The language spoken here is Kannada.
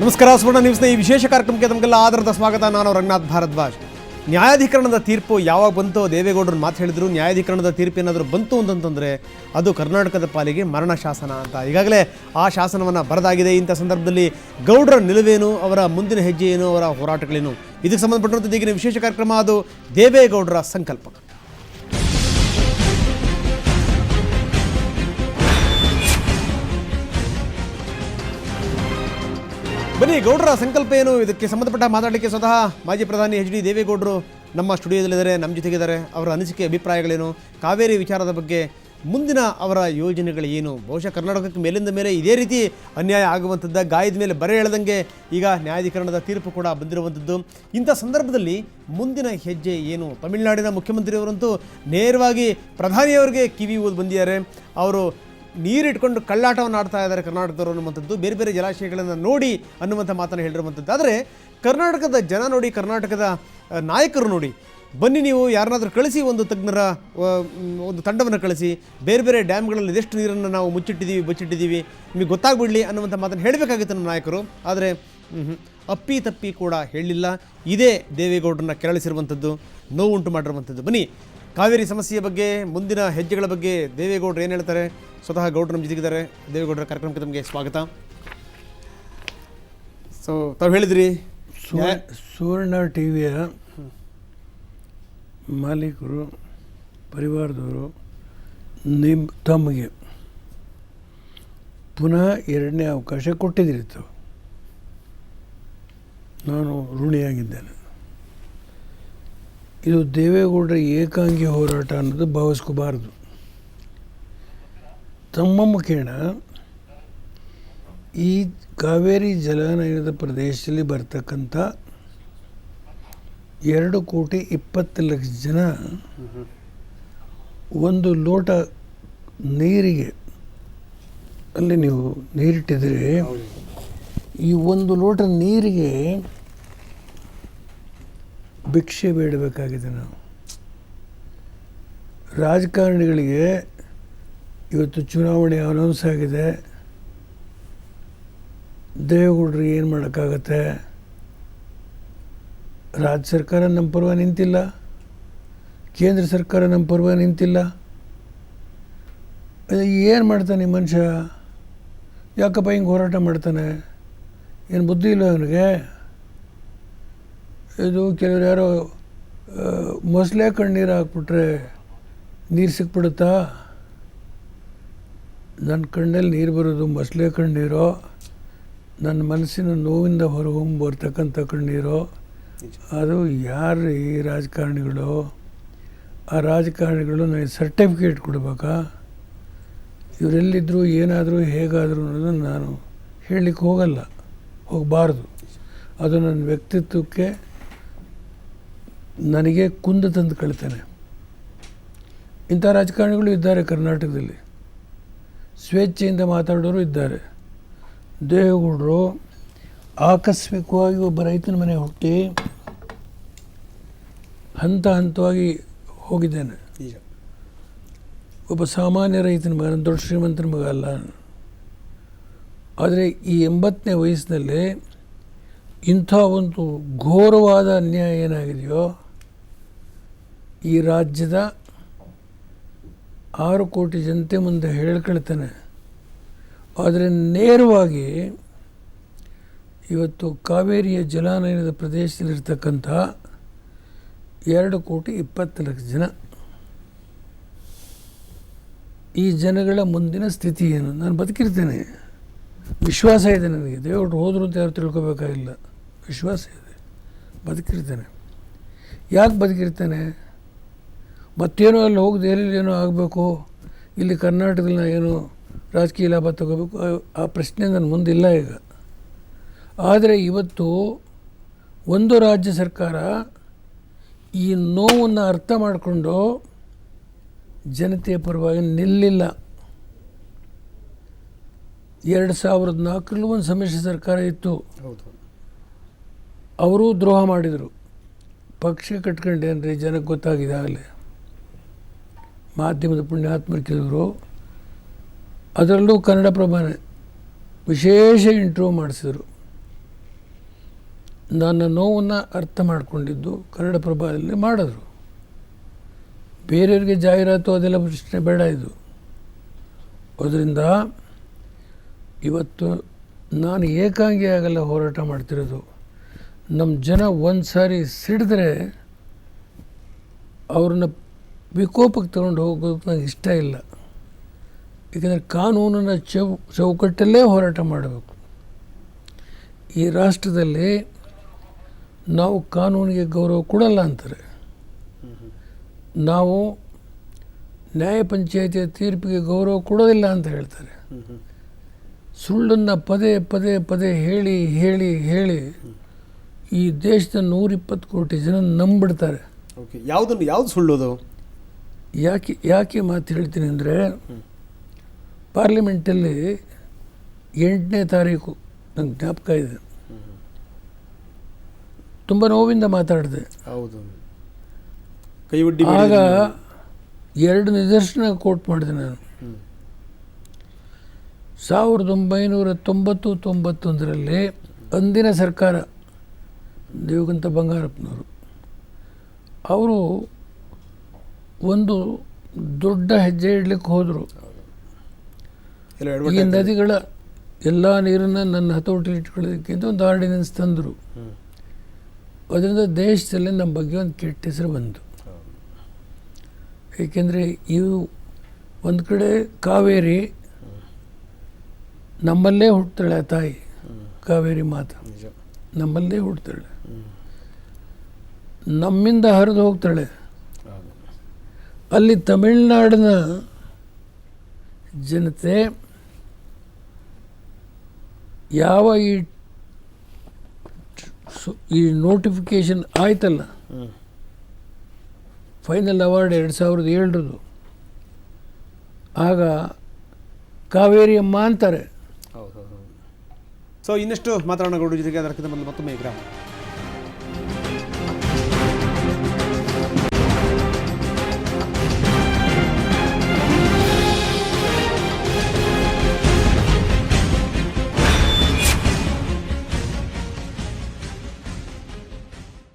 ನಮಸ್ಕಾರ. ಸುವರ್ಣ ನ್ಯೂಸ್ನ ಈ ವಿಶೇಷ ಕಾರ್ಯಕ್ರಮಕ್ಕೆ ತಮಗೆಲ್ಲ ಆಧಾರದ ಸ್ವಾಗತ. ನಾನು ರಂಗನಾಥ್ ಭಾರದ್ವಾಜ್. ನ್ಯಾಯಾಧೀಕರಣದ ತೀರ್ಪು ಯಾವಾಗ ಬಂತು, ದೇವೇಗೌಡರು ಮಾತು ಹೇಳಿದ್ರು, ನ್ಯಾಯಾಧೀಕರಣದ ತೀರ್ಪು ಏನಾದರೂ ಬಂತು ಅಂತಂತಂದರೆ ಅದು ಕರ್ನಾಟಕದ ಪಾಲಿಗೆ ಮರಣ ಶಾಸನ ಅಂತ. ಈಗಾಗಲೇ ಆ ಶಾಸನವನ್ನು ಬರೆದಾಗಿದೆ. ಇಂಥ ಸಂದರ್ಭದಲ್ಲಿ ಗೌಡರ ನಿಲುವೇನು, ಅವರ ಮುಂದಿನ ಹೆಜ್ಜೆ ಏನು, ಅವರ ಹೋರಾಟಗಳೇನು, ಇದಕ್ಕೆ ಸಂಬಂಧಪಟ್ಟಂತೆ ಈಗಿನ ವಿಶೇಷ ಕಾರ್ಯಕ್ರಮ ಅದು ದೇವೇಗೌಡರ ಸಂಕಲ್ಪ. ಬನ್ನಿ, ಗೌಡರ ಸಂಕಲ್ಪ ಏನು, ಇದಕ್ಕೆ ಸಂಬಂಧಪಟ್ಟ ಮಾತಾಡಲಿಕ್ಕೆ ಸ್ವತಃ ಮಾಜಿ ಪ್ರಧಾನಿ ಎಚ್ ಡಿ ದೇವೇಗೌಡರು ನಮ್ಮ ಸ್ಟುಡಿಯೋದಲ್ಲಿದ್ದಾರೆ, ನಮ್ಮ ಜೊತೆಗಿದ್ದಾರೆ. ಅವರ ಅನಿಸಿಕೆ ಅಭಿಪ್ರಾಯಗಳೇನು, ಕಾವೇರಿ ವಿಚಾರದ ಬಗ್ಗೆ ಮುಂದಿನ ಅವರ ಯೋಜನೆಗಳು ಏನು, ಬಹುಶಃ ಕರ್ನಾಟಕಕ್ಕೆ ಮೇಲಿಂದ ಮೇಲೆ ಇದೇ ರೀತಿ ಅನ್ಯಾಯ ಆಗುವಂಥದ್ದು, ಗಾಯದ ಮೇಲೆ ಬರೆ ಎಳೆದಂಗೆ ಈಗ ನ್ಯಾಯಾಧೀಕರಣದ ತೀರ್ಪು ಕೂಡ ಬಂದಿರುವಂಥದ್ದು. ಇಂಥ ಸಂದರ್ಭದಲ್ಲಿ ಮುಂದಿನ ಹೆಜ್ಜೆ ಏನು? ತಮಿಳುನಾಡಿನ ಮುಖ್ಯಮಂತ್ರಿಯವರಂತೂ ನೇರವಾಗಿ ಪ್ರಧಾನಿಯವರಿಗೆ ಕಿವಿ ಊದು ಬಂದಿದ್ದಾರೆ. ಅವರು ನೀರಿಟ್ಕೊಂಡು ಕಳ್ಳಾಟವನ್ನು ಆಡ್ತಾ ಇದ್ದಾರೆ ಕರ್ನಾಟಕದವರು ಅನ್ನುವಂಥದ್ದು, ಬೇರೆ ಬೇರೆ ಜಲಾಶಯಗಳನ್ನು ನೋಡಿ ಅನ್ನುವಂಥ ಮಾತನ್ನು ಹೇಳಿರುವಂಥದ್ದು. ಆದರೆ ಕರ್ನಾಟಕದ ಜನ ನೋಡಿ, ಕರ್ನಾಟಕದ ನಾಯಕರು ನೋಡಿ, ಬನ್ನಿ ನೀವು ಯಾರನ್ನಾದರೂ ಕಳಿಸಿ, ಒಂದು ತಜ್ಞರ ಒಂದು ತಂಡವನ್ನು ಕಳಿಸಿ, ಬೇರೆ ಬೇರೆ ಡ್ಯಾಮ್ಗಳಲ್ಲಿ ಇದೆಷ್ಟು ನೀರನ್ನು ನಾವು ಬಚ್ಚಿಟ್ಟಿದ್ದೀವಿ ನಿಮಗೆ ಗೊತ್ತಾಗ್ಬಿಡಲಿ ಅನ್ನುವಂಥ ಮಾತನ್ನು ಹೇಳಬೇಕಾಗಿತ್ತು ನಮ್ಮ ನಾಯಕರು. ಆದರೆ ಅಪ್ಪಿ ತಪ್ಪಿ ಕೂಡ ಹೇಳಲಿಲ್ಲ. ಇದೇ ದೇವೇಗೌಡರನ್ನ ಕೆರಳಿಸಿರುವಂಥದ್ದು, ನೋವುಂಟು ಮಾಡಿರುವಂಥದ್ದು. ಬನ್ನಿ, ಕಾವೇರಿ ಸಮಸ್ಯೆಯ ಬಗ್ಗೆ, ಮುಂದಿನ ಹೆಜ್ಜೆಗಳ ಬಗ್ಗೆ ದೇವೇಗೌಡರು ಏನು ಹೇಳ್ತಾರೆ, ಸ್ವತಃ ಗೌಡರು ನಮ್ಮ ಜೊತೆಗಿದ್ದಾರೆ. ದೇವೇಗೌಡರ ಕಾರ್ಯಕ್ರಮಕ್ಕೆ ತಮಗೆ ಸ್ವಾಗತ. ಸೊ ತಾವು ಹೇಳಿದ್ರಿ, ಸುವರ್ಣ ಟಿವಿಯ ಮಾಲೀಕರು, ಪರಿವಾರದವರು ತಮಗೆ ಪುನಃ ಎರಡನೇ ಅವಕಾಶ ಕೊಟ್ಟಿದ್ದಿತ್ತು. ನಾನು ಋಣಿಯಾಗಿದ್ದೇನೆ. ಇದು ದೇವೇಗೌಡರ ಏಕಾಂಗಿ ಹೋರಾಟ ಅನ್ನೋದು ಭಾವಿಸ್ಕೋಬಾರ್ದು. ತಮ್ಮ ಮುಖೇನ ಈ ಕಾವೇರಿ ಜಲಾನಯನದ ಪ್ರದೇಶದಲ್ಲಿ ಬರ್ತಕ್ಕಂಥ 2,20,00,000 ಜನ ಒಂದು ಲೋಟ ನೀರಿಗೆ, ಅಲ್ಲಿ ನೀವು ನೀರಿಟ್ಟಿದ್ರೆ ಈ ಒಂದು ಲೋಟ ನೀರಿಗೆ ಭಿಕ್ಷೆ ಬೇಡಬೇಕಾಗಿದೆ. ನಾವು ರಾಜಕಾರಣಿಗಳಿಗೆ ಇವತ್ತು ಚುನಾವಣೆ ಅನೌನ್ಸ್ ಆಗಿದೆ, ದೇವೇಗೌಡರು ಏನು ಮಾಡೋಕ್ಕಾಗತ್ತೆ? ರಾಜ್ಯ ಸರ್ಕಾರ ನಮ್ಮ ಪರವಾಗಿ ನಿಂತಿಲ್ಲ, ಕೇಂದ್ರ ಸರ್ಕಾರ ನಮ್ಮ ಪರವಾಗಿ ನಿಂತಿಲ್ಲ. ಏನು ಮಾಡ್ತಾನೆ ಮನುಷ್ಯ? ಯಾಕಪ್ಪ ಹಿಂಗೆ ಹೋರಾಟ ಮಾಡ್ತಾನೆ? ಏನು ಬುದ್ಧಿ ಇಲ್ಲ ಅವನಿಗೆ? ಇದು ಕೆಲವರು ಯಾರೋ ಮೊಸಳೆ ಕಣ್ಣೀರು ಹಾಕ್ಬಿಟ್ರೆ ನೀರು ಸಿಕ್ಬಿಡುತ್ತಾ? ನನ್ನ ಕಣ್ಣಲ್ಲಿ ನೀರು ಬರೋದು ಮೊಸಳೆ ಕಣ್ಣೀರೋ, ನನ್ನ ಮನಸ್ಸಿನ ನೋವಿಂದ ಹೊರಗೊಂಬರ್ತಕ್ಕಂಥ ಕಣ್ಣೀರೋ? ಅದು ಯಾರು ಈ ರಾಜಕಾರಣಿಗಳು? ಆ ರಾಜಕಾರಣಿಗಳು ನನಗೆ ಸರ್ಟಿಫಿಕೇಟ್ ಕೊಡಬೇಕಾ? ಇವರೆಲ್ಲಿದ್ದರು, ಏನಾದರೂ, ಹೇಗಾದರೂ ಅನ್ನೋದನ್ನು ನಾನು ಹೇಳಲಿಕ್ಕೆ ಹೋಗಬಾರ್ದು. ಅದು ನನ್ನ ವ್ಯಕ್ತಿತ್ವಕ್ಕೆ ನನಗೆ ಕುಂದು ತಂದು ಕಳ್ತಾನೆ. ಇಂಥ ರಾಜಕಾರಣಿಗಳು ಇದ್ದಾರೆ ಕರ್ನಾಟಕದಲ್ಲಿ, ಸ್ವೇಚ್ಛೆಯಿಂದ ಮಾತಾಡೋರು ಇದ್ದಾರೆ. ದೇವೇಗೌಡರು ಆಕಸ್ಮಿಕವಾಗಿ ಒಬ್ಬ ರೈತನ ಮನೆ ಹುಟ್ಟಿ ಹಂತವಾಗಿ ಹೋಗಿದ್ದೇನೆ. ಒಬ್ಬ ಸಾಮಾನ್ಯ ರೈತನ ಮಗ, ದೊಡ್ಡ ಶ್ರೀಮಂತನ ಮಗ ಅಲ್ಲ. ಆದರೆ ಈ 80ನೇ ವಯಸ್ಸಿನಲ್ಲಿ ಇಂಥ ಒಂದು ಘೋರವಾದ ಅನ್ಯಾಯ ಏನಾಗಿದೆಯೋ, ಈ ರಾಜ್ಯದ 6 ಕೋಟಿ ಜನತೆ ಮುಂದೆ ಹೇಳ್ಕೊಳ್ತಾನೆ. ಆದರೆ ನೇರವಾಗಿ ಇವತ್ತು ಕಾವೇರಿಯ ಜಲಾನಯನದ ಪ್ರದೇಶದಲ್ಲಿರ್ತಕ್ಕಂಥ 2,20,00,000 ಜನ, ಈ ಜನಗಳ ಮುಂದಿನ ಸ್ಥಿತಿ ಏನು? ನಾನು ಬದುಕಿರ್ತೇನೆ, ವಿಶ್ವಾಸ ಇದೆ ನನಗೆ. ದೇವೇಗೌಡರು ಹೋದರು ಅಂತ ಯಾರು ತಿಳ್ಕೊಬೇಕಾಗಿಲ್ಲ, ವಿಶ್ವಾಸ ಇದೆ, ಬದುಕಿರ್ತೇನೆ. ಯಾಕೆ ಬದುಕಿರ್ತೇನೆ? ಮತ್ತೇನೋ ಅಲ್ಲಿ ಹೋಗಿ ದೆಹಲಿಯಲ್ಲಿ ಏನೋ ಆಗಬೇಕು, ಇಲ್ಲಿ ಕರ್ನಾಟಕದಲ್ಲಿ ಏನು ರಾಜಕೀಯ ಲಾಭ ತಗೋಬೇಕು, ಆ ಪ್ರಶ್ನೆ ನನ್ನ ಮುಂದಿಲ್ಲ ಈಗ. ಆದರೆ ಇವತ್ತು ಒಂದು ರಾಜ್ಯ ಸರ್ಕಾರ ಈ ನೋವನ್ನು ಅರ್ಥ ಮಾಡಿಕೊಂಡು ಜನತೆಯ ಪರವಾಗಿ ನಿಲ್ಲಿಲ್ಲ. 2004 ಒಂದು ಸಮ್ಮಿಶ್ರ ಸರ್ಕಾರ ಇತ್ತು, ಅವರೂ ದ್ರೋಹ ಮಾಡಿದರು. ಪಕ್ಷ ಕಟ್ಕೊಂಡೇನ್ರಿ, ಜನಕ್ಕೆ ಗೊತ್ತಾಗಿದೆ ಆಗಲೇ. ಮಾಧ್ಯಮದ ಪುಣ್ಯಾತ್ಮರು ಕೆಲವರು, ಅದರಲ್ಲೂ ಕನ್ನಡಪ್ರಭನೇ ವಿಶೇಷ ಇಂಟ್ರ್ಯೂ ಮಾಡಿಸಿದರು. ನನ್ನ ನೋವನ್ನು ಅರ್ಥ ಮಾಡಿಕೊಂಡಿದ್ದು ಕನ್ನಡಪ್ರಭದಲ್ಲಿ ಮಾಡಿದ್ರು. ಬೇರೆಯವರಿಗೆ ಜಾಹೀರಾತು ಅದೆಲ್ಲ ಪ್ರಶ್ನೆ ಬೇಡ ಇದು. ಅದರಿಂದ ಇವತ್ತು ನಾನು ಏಕಾಂಗಿ ಆಗಲ್ಲ ಹೋರಾಟ ಮಾಡ್ತಿರೋದು. ನಮ್ಮ ಜನ ಒಂದು ಸಾರಿ ಸಿಡಿದ್ರೆ ಅವ್ರನ್ನ ವಿಕೋಪಕ್ಕೆ ತಗೊಂಡು ಹೋಗೋದಕ್ಕೆ ನನಗೆ ಇಷ್ಟ ಇಲ್ಲ. ಏಕೆಂದರೆ ಕಾನೂನಿನ ಚೌಕಟ್ಟಲ್ಲೇ ಹೋರಾಟ ಮಾಡಬೇಕು. ಈ ರಾಷ್ಟ್ರದಲ್ಲಿ ನಾವು ಕಾನೂನಿಗೆ ಗೌರವ ಕೊಡಲ್ಲ ಅಂತಾರೆ. ನಾವು ನ್ಯಾಯ ಪಂಚಾಯಿತಿಯ ತೀರ್ಪಿಗೆ ಗೌರವ ಕೊಡೋದಿಲ್ಲ ಅಂತ ಹೇಳ್ತಾರೆ. ಸುಳ್ಳನ್ನು ಪದೇ ಪದೇ ಪದೇ ಹೇಳಿ ಹೇಳಿ ಹೇಳಿ ಈ ದೇಶದ 120 ಕೋಟಿ ಜನ ನಂಬಿಡ್ತಾರೆ. ಓಕೆ, ಯಾವುದು ಸುಳ್ಳೋದು? ಯಾಕೆ ಮಾತು ಹೇಳ್ತೀನಿ ಅಂದರೆ, ಪಾರ್ಲಿಮೆಂಟಲ್ಲಿ 8ನೇ ತಾರೀಕು ನಂಗೆ ಜ್ಞಾಪಕ ಇದೆ, ತುಂಬ ನೋವಿಂದ ಮಾತಾಡಿದೆ. ಹೌದು. ಆಗ 2 ನಿದರ್ಶನ ಕೋಟ್ ಮಾಡಿದೆ ನಾನು. 1990-91ರಲ್ಲಿ ಅಂದಿನ ಸರ್ಕಾರ, ದೇವಗಂತ ಬಂಗಾರಪ್ಪನವರು, ಅವರು ಒಂದು ದೊಡ್ಡ ಹೆಜ್ಜೆ ಇಡಲಿಕ್ಕೆ ಹೋದರು. ಈ ನದಿಗಳ ಎಲ್ಲ ನೀರನ್ನು ನನ್ನ ಹತೋಟಿ ಇಟ್ಕೊಳ್ಳೋದಕ್ಕೆ ಅಂತ ಒಂದು ಆರ್ಡಿನೆನ್ಸ್ ತಂದರು. ಅದರಿಂದ ದೇಶದಲ್ಲಿ ನಮ್ಮ ಬಗ್ಗೆ ಒಂದು ಕೆಟ್ಟ ಹೆಸರು ಬಂತು. ಏಕೆಂದರೆ ಇವು ಒಂದು ಕಡೆ ಕಾವೇರಿ ನಮ್ಮಲ್ಲೇ ಹುಟ್ಟುತ್ತಾಳೆ, ತಾಯಿ ಕಾವೇರಿ ಮಾತಾ ನಮ್ಮಲ್ಲೇ ಹುಟ್ಟುತ್ತಾಳೆ, ನಮ್ಮಿಂದ ಹರಿದು ಹೋಗ್ತಾಳೆ. ಅಲ್ಲಿ ತಮಿಳುನಾಡಿನ ಜನತೆ ಯಾವ ಈ ನೋಟಿಫಿಕೇಶನ್ ಆಯ್ತಲ್ಲ, ಫೈನಲ್ ಅವಾರ್ಡ್ 2007 ಆಗ ಕಾವೇರಿ ಅಮ್ಮ ಅಂತಾರೆ. ಸೊ ಇನ್ನಷ್ಟು ಮಾತಾಡೋಣ ಗೌಡ್ರ ಜೊತೆಗೆ. ಅದಕ್ಕಿಂತ ಮೊದಲು ಮತ್ತೊಮ್ಮೆ